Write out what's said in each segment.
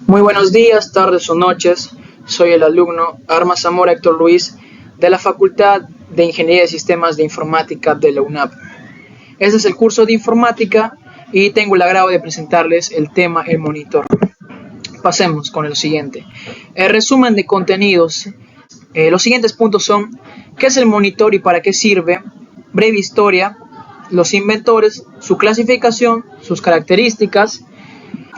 Muy buenos días, tardes o noches. Soy el alumno Arma Zamora Héctor Luis de la Facultad de Ingeniería de Sistemas de Informática de la UNAP. Este es el curso de informática y tengo el agrado de presentarles el tema el monitor. Pasemos con el siguiente. El resumen de contenidos. Los siguientes puntos son: ¿qué es el monitor y para qué sirve? Breve historia, los inventores, su clasificación, sus características,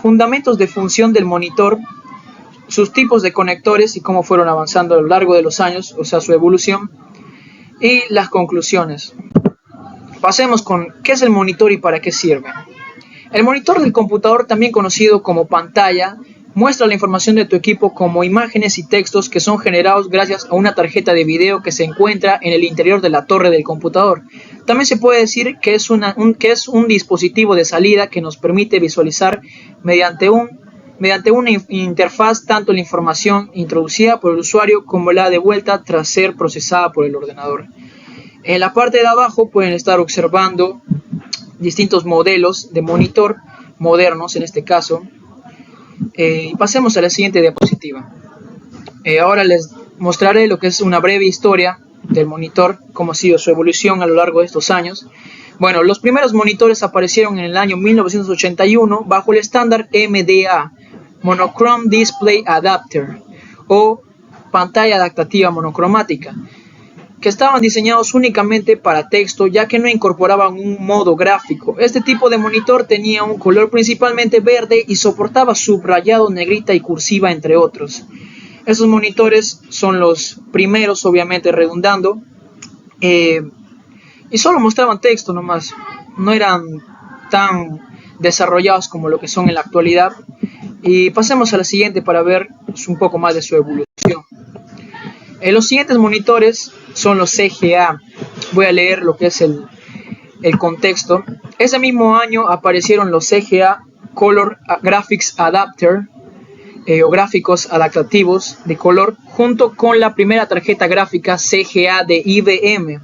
fundamentos de función del monitor, sus tipos de conectores y cómo fueron avanzando a lo largo de los años, o sea, su evolución, y las conclusiones. Pasemos con ¿qué es el monitor y para qué sirve? El monitor del computador, también conocido como pantalla, muestra la información de tu equipo como imágenes y textos que son generados gracias a una tarjeta de video que se encuentra en el interior de la torre del computador. También se puede decir que es un dispositivo de salida que nos permite visualizar mediante una interfaz tanto la información introducida por el usuario como la de vuelta tras ser procesada por el ordenador. En la parte de abajo pueden estar observando distintos modelos de monitor modernos en este caso. Pasemos a la siguiente diapositiva. Ahora les mostraré lo que es una breve historia del monitor, cómo ha sido su evolución a lo largo de estos años. Bueno, los primeros monitores aparecieron en el año 1981 bajo el estándar MDA, Monochrome Display Adapter, o pantalla adaptativa monocromática, que estaban diseñados únicamente para texto, ya que no incorporaban un modo gráfico. Este tipo de monitor tenía un color principalmente verde y soportaba subrayado, negrita y cursiva, entre otros. Esos monitores son los primeros, obviamente redundando, y solo mostraban texto nomás, no eran tan desarrollados como lo que son en la actualidad. Y pasemos a la siguiente para ver un poco más de su evolución. Los siguientes monitores son los CGA. Voy a leer lo que es el contexto. Ese mismo año aparecieron los CGA Color Graphics Adapter, o gráficos adaptativos de color, junto con la primera tarjeta gráfica CGA de IBM,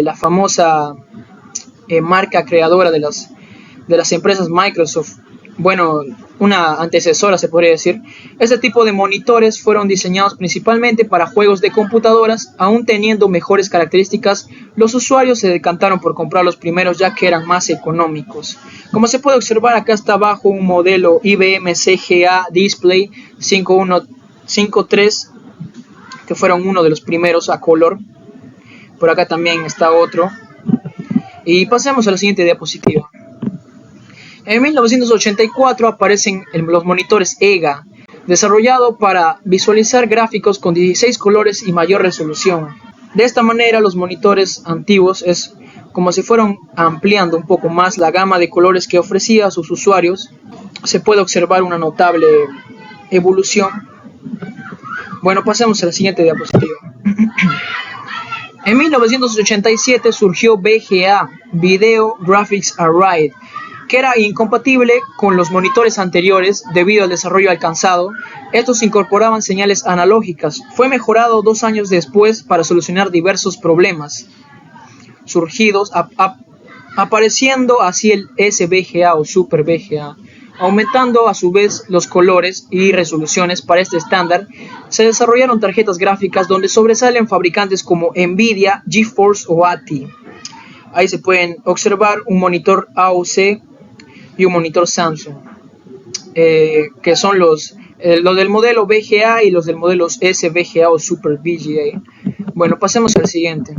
la famosa marca creadora de las empresas Microsoft. Bueno, una antecesora se podría decir. Este tipo de monitores fueron diseñados principalmente para juegos de computadoras. Aún teniendo mejores características, los usuarios se decantaron por comprar los primeros ya que eran más económicos. Como se puede observar, acá está abajo un modelo IBM CGA Display 5153, que fueron uno de los primeros a color. Por acá también está otro. Y pasemos a la siguiente diapositiva. En 1984 aparecen los monitores EGA, desarrollado para visualizar gráficos con 16 colores y mayor resolución. De esta manera, los monitores antiguos es como si fueran ampliando un poco más la gama de colores que ofrecía a sus usuarios. Se puede observar una notable evolución. Bueno, pasemos a la siguiente diapositiva. En 1987 surgió VGA, Video Graphics Array, que era incompatible con los monitores anteriores debido al desarrollo alcanzado. Estos incorporaban señales analógicas. Fue mejorado 2 años después para solucionar diversos problemas surgidos, apareciendo así el SVGA o Super VGA, aumentando a su vez los colores y resoluciones. Para este estándar se desarrollaron tarjetas gráficas donde sobresalen fabricantes como Nvidia, GeForce o ATI. Ahí se pueden observar un monitor AOC y un monitor Samsung, que son los del modelo VGA y los del modelo SVGA o Super VGA. Bueno, pasemos al siguiente.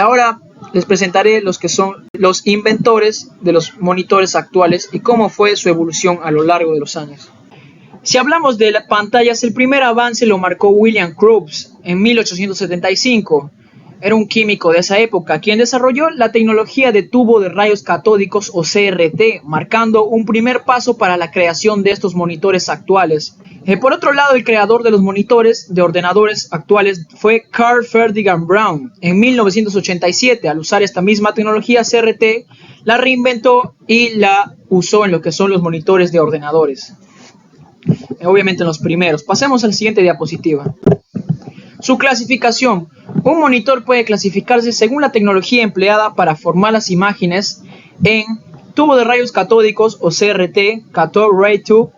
Ahora les presentaré los que son los inventores de los monitores actuales y cómo fue su evolución a lo largo de los años. Si hablamos de las pantallas, el primer avance lo marcó William Crookes en 1875. Era un químico de esa época quien desarrolló la tecnología de tubo de rayos catódicos o CRT, marcando un primer paso para la creación de estos monitores actuales. Por otro lado, el creador de los monitores de ordenadores actuales fue Carl Ferdinand Braun. En 1987, al usar esta misma tecnología CRT, la reinventó y la usó en lo que son los monitores de ordenadores. Obviamente en los primeros. Pasemos a la siguiente diapositiva. Su clasificación. Un monitor puede clasificarse según la tecnología empleada para formar las imágenes en tubo de rayos catódicos o CRT, Cathode Ray Tube,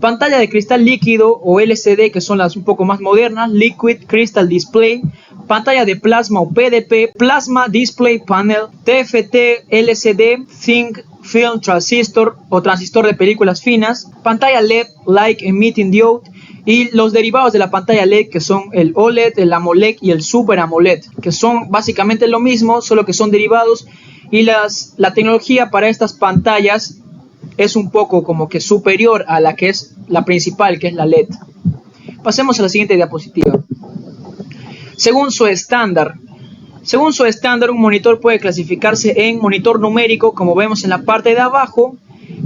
Pantalla de cristal líquido o LCD, que son las un poco más modernas, Liquid Crystal Display. Pantalla de plasma o PDP, Plasma Display Panel, TFT, LCD, Thin Film Transistor o transistor de películas finas. Pantalla LED, Light Emitting Diode. Y los derivados de la pantalla LED, que son el OLED, el AMOLED y el Super AMOLED, que son básicamente lo mismo, solo que son derivados. Y la tecnología para estas pantallas es un poco como que superior a la que es la principal, que es la LED. Pasemos a la siguiente diapositiva. Según su estándar, un monitor puede clasificarse en monitor numérico, como vemos en la parte de abajo,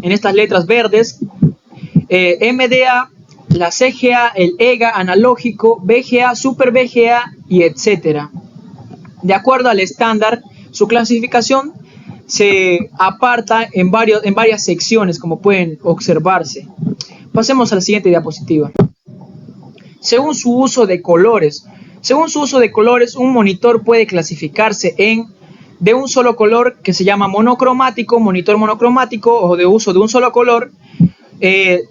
en estas letras verdes, MDA, la CGA, el EGA analógico, VGA, Super VGA y etcétera. De acuerdo al estándar, su clasificación se aparta en varias secciones, como pueden observarse. Pasemos a la siguiente diapositiva. Según su uso de colores, un monitor puede clasificarse de un solo color, que se llama monocromático, monitor monocromático, o de uso de un solo color,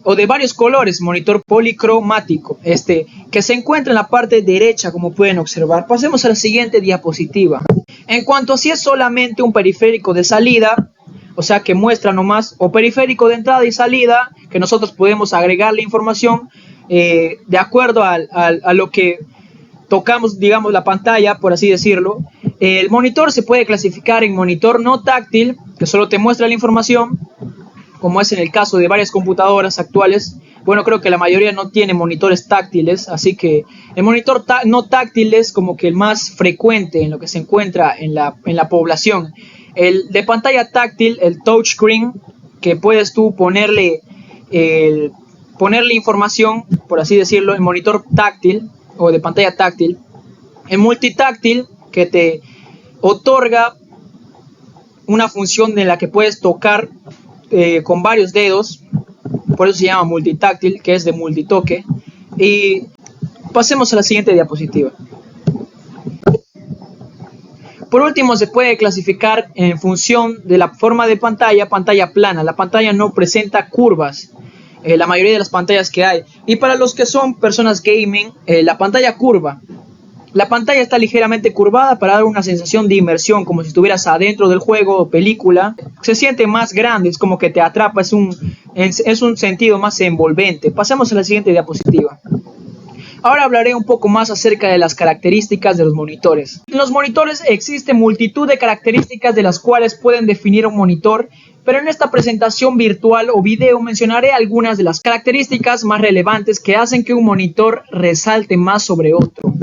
o de varios colores, monitor policromático, que se encuentra en la parte derecha, como pueden observar. Pasemos a la siguiente diapositiva. En cuanto a si es solamente un periférico de salida, o sea que muestra nomás, o periférico de entrada y salida, que nosotros podemos agregar la información de acuerdo a lo que tocamos, digamos, la pantalla, por así decirlo. El monitor se puede clasificar en monitor no táctil, que solo te muestra la información, como es en el caso de varias computadoras actuales. Bueno, creo que la mayoría no tiene monitores táctiles, así que el monitor no táctil es como que el más frecuente en lo que se encuentra en la población. El de pantalla táctil, el touchscreen, que puedes tú ponerle información, por así decirlo, el monitor táctil o de pantalla táctil. El multitáctil, que te otorga una función en la que puedes tocar con varios dedos, por eso se llama multitáctil, que es de multitoque. Y pasemos a la siguiente diapositiva. Por último, se puede clasificar en función de la forma de pantalla plana. La pantalla no presenta curvas, la mayoría de las pantallas que hay. Y para los que son personas gaming, la pantalla curva. La pantalla está ligeramente curvada para dar una sensación de inmersión, como si estuvieras adentro del juego o película. Se siente más grande, es como que te atrapa, es un sentido más envolvente. Pasemos a la siguiente diapositiva. Ahora hablaré un poco más acerca de las características de los monitores. En los monitores existe multitud de características de las cuales pueden definir un monitor, pero en esta presentación virtual o video mencionaré algunas de las características más relevantes que hacen que un monitor resalte más sobre otro.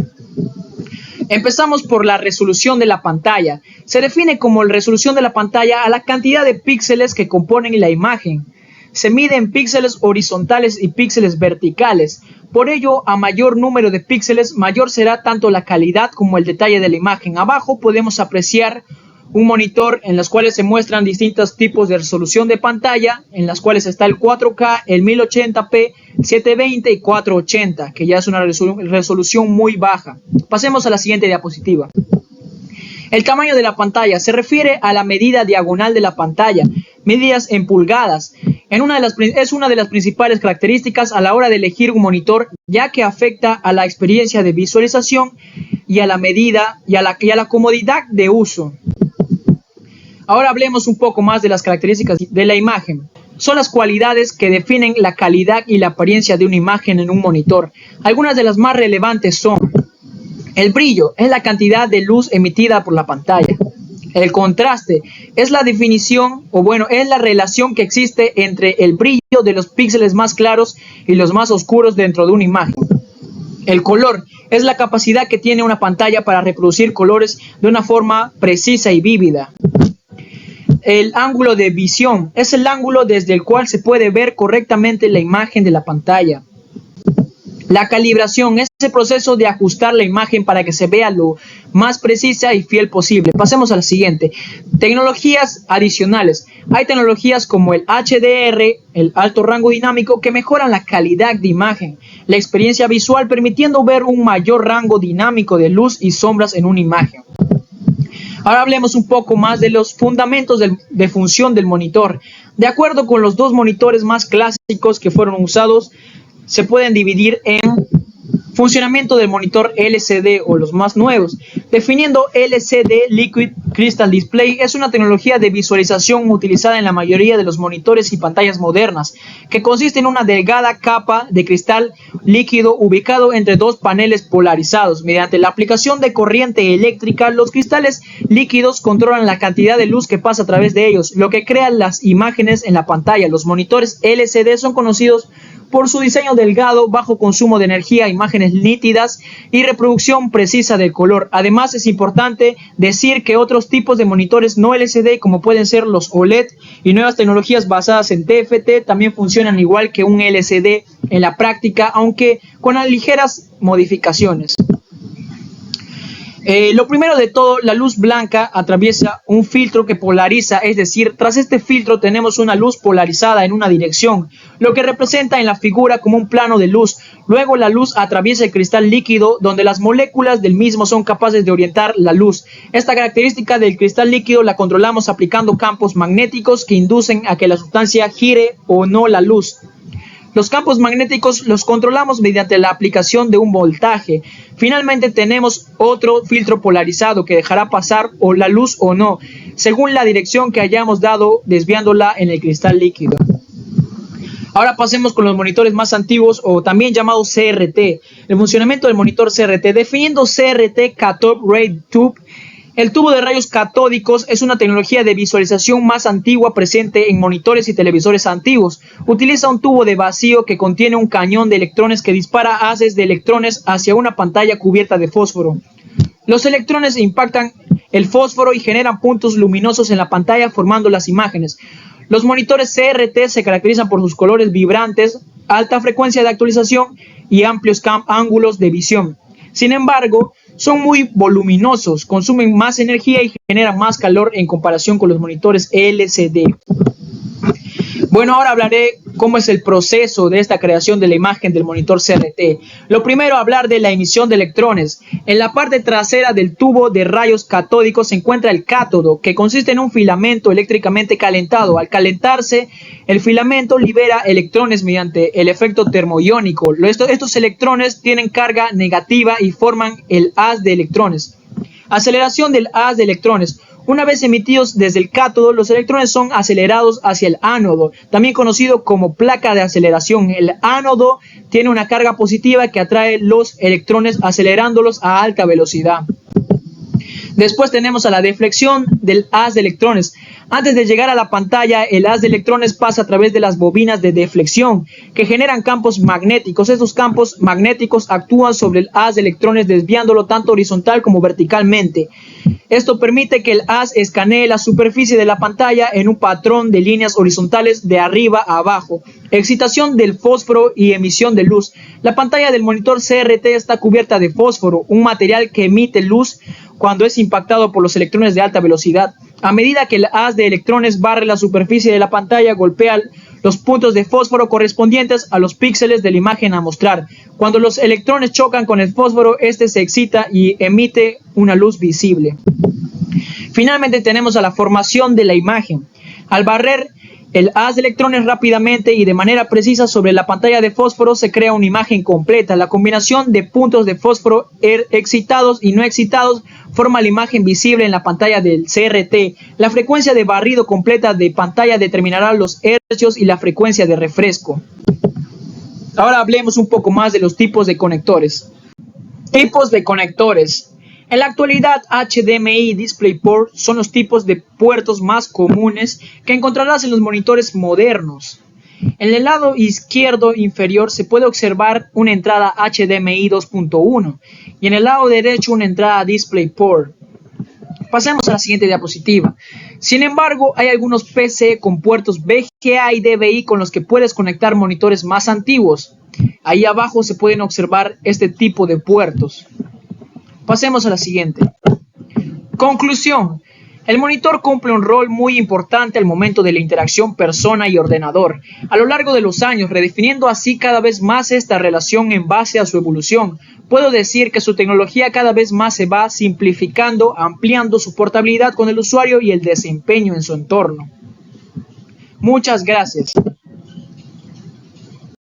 Empezamos por la resolución de la pantalla. Se define como la resolución de la pantalla a la cantidad de píxeles que componen la imagen. Se mide en píxeles horizontales y píxeles verticales. Por ello, a mayor número de píxeles, mayor será tanto la calidad como el detalle de la imagen. Abajo podemos apreciar un monitor en los cuales se muestran distintos tipos de resolución de pantalla, en las cuales está el 4K, el 1080p, 720 y 480, que ya es una resolución muy baja. Pasemos a la siguiente diapositiva. El tamaño de la pantalla se refiere a la medida diagonal de la pantalla, medidas en pulgadas. Es una de las principales características a la hora de elegir un monitor, ya que afecta a la experiencia de visualización y a la medida y a la comodidad de uso. Ahora hablemos un poco más de las características de la imagen. Son las cualidades que definen la calidad y la apariencia de una imagen en un monitor. Algunas de las más relevantes son: el brillo es la cantidad de luz emitida por la pantalla. El contraste es la definición, es la relación que existe entre el brillo de los píxeles más claros y los más oscuros dentro de una imagen. El color es la capacidad que tiene una pantalla para reproducir colores de una forma precisa y vívida. El ángulo de visión es el ángulo desde el cual se puede ver correctamente la imagen de la pantalla. La calibración es el proceso de ajustar la imagen para que se vea lo más precisa y fiel posible. Pasemos a la siguiente. Tecnologías adicionales. Hay tecnologías como el HDR, el alto rango dinámico, que mejoran la calidad de imagen, la experiencia visual, permitiendo ver un mayor rango dinámico de luz y sombras en una imagen. Ahora hablemos un poco más de los fundamentos de función del monitor. De acuerdo con los dos monitores más clásicos que fueron usados, se pueden dividir en funcionamiento del monitor LCD o los más nuevos. Definiendo LCD, Liquid Crystal Display, es una tecnología de visualización utilizada en la mayoría de los monitores y pantallas modernas, que consiste en una delgada capa de cristal líquido ubicado entre dos paneles polarizados. Mediante la aplicación de corriente eléctrica, los cristales líquidos controlan la cantidad de luz que pasa a través de ellos, lo que crea las imágenes en la pantalla. Los monitores LCD son conocidos por su diseño delgado, bajo consumo de energía, imágenes nítidas y reproducción precisa del color. Además, es importante decir que otros tipos de monitores no LCD, como pueden ser los OLED y nuevas tecnologías basadas en TFT, también funcionan igual que un LCD en la práctica, aunque con ligeras modificaciones. Lo primero de todo, la luz blanca atraviesa un filtro que polariza, es decir, tras este filtro tenemos una luz polarizada en una dirección, lo que representa en la figura como un plano de luz. Luego la luz atraviesa el cristal líquido, donde las moléculas del mismo son capaces de orientar la luz. Esta característica del cristal líquido la controlamos aplicando campos magnéticos que inducen a que la sustancia gire o no la luz. Los campos magnéticos los controlamos mediante la aplicación de un voltaje. Finalmente tenemos otro filtro polarizado que dejará pasar o la luz o no, según la dirección que hayamos dado desviándola en el cristal líquido. Ahora pasemos con los monitores más antiguos o también llamados CRT. El funcionamiento del monitor CRT. Definiendo CRT, Cathode Ray Tube. El tubo de rayos catódicos es una tecnología de visualización más antigua presente en monitores y televisores antiguos. Utiliza un tubo de vacío que contiene un cañón de electrones que dispara haces de electrones hacia una pantalla cubierta de fósforo. Los electrones impactan el fósforo y generan puntos luminosos en la pantalla formando las imágenes. Los monitores CRT se caracterizan por sus colores vibrantes, alta frecuencia de actualización y amplios ángulos de visión. Sin embargo, son muy voluminosos, consumen más energía y generan más calor en comparación con los monitores LCD. Bueno, ahora hablaré cómo es el proceso de esta creación de la imagen del monitor CRT. Lo primero, hablar de la emisión de electrones. En la parte trasera del tubo de rayos catódicos se encuentra el cátodo, que consiste en un filamento eléctricamente calentado. Al calentarse, el filamento libera electrones mediante el efecto termoiónico. Estos electrones tienen carga negativa y forman el haz de electrones. Aceleración del haz de electrones. Una vez emitidos desde el cátodo, los electrones son acelerados hacia el ánodo, también conocido como placa de aceleración. El ánodo tiene una carga positiva que atrae los electrones acelerándolos a alta velocidad. Después tenemos a la deflexión del haz de electrones. Antes de llegar a la pantalla, el haz de electrones pasa a través de las bobinas de deflexión que generan campos magnéticos. Estos campos magnéticos actúan sobre el haz de electrones desviándolo tanto horizontal como verticalmente. Esto permite que el haz escanee la superficie de la pantalla en un patrón de líneas horizontales de arriba a abajo. Excitación del fósforo y emisión de luz. La pantalla del monitor CRT está cubierta de fósforo, un material que emite luz cuando es impactado por los electrones de alta velocidad. A medida que el haz de electrones barre la superficie de la pantalla, golpea los puntos de fósforo correspondientes a los píxeles de la imagen a mostrar. Cuando los electrones chocan con el fósforo, este se excita y emite una luz visible. Finalmente tenemos a la formación de la imagen. Al barrer el haz de electrones rápidamente y de manera precisa sobre la pantalla de fósforo se crea una imagen completa. La combinación de puntos de fósforo excitados y no excitados forma la imagen visible en la pantalla del CRT. La frecuencia de barrido completa de pantalla determinará los hercios y la frecuencia de refresco. Ahora hablemos un poco más de los tipos de conectores. Tipos de conectores. En la actualidad, HDMI y DisplayPort son los tipos de puertos más comunes que encontrarás en los monitores modernos. En el lado izquierdo inferior se puede observar una entrada HDMI 2.1 y en el lado derecho una entrada DisplayPort. Pasemos a la siguiente diapositiva. Sin embargo, hay algunos PC con puertos VGA y DVI con los que puedes conectar monitores más antiguos. Ahí abajo se pueden observar este tipo de puertos. Pasemos a la siguiente. Conclusión. El monitor cumple un rol muy importante al momento de la interacción persona y ordenador, a lo largo de los años, redefiniendo así cada vez más esta relación en base a su evolución. Puedo decir que su tecnología cada vez más se va simplificando, ampliando su portabilidad con el usuario y el desempeño en su entorno. Muchas gracias.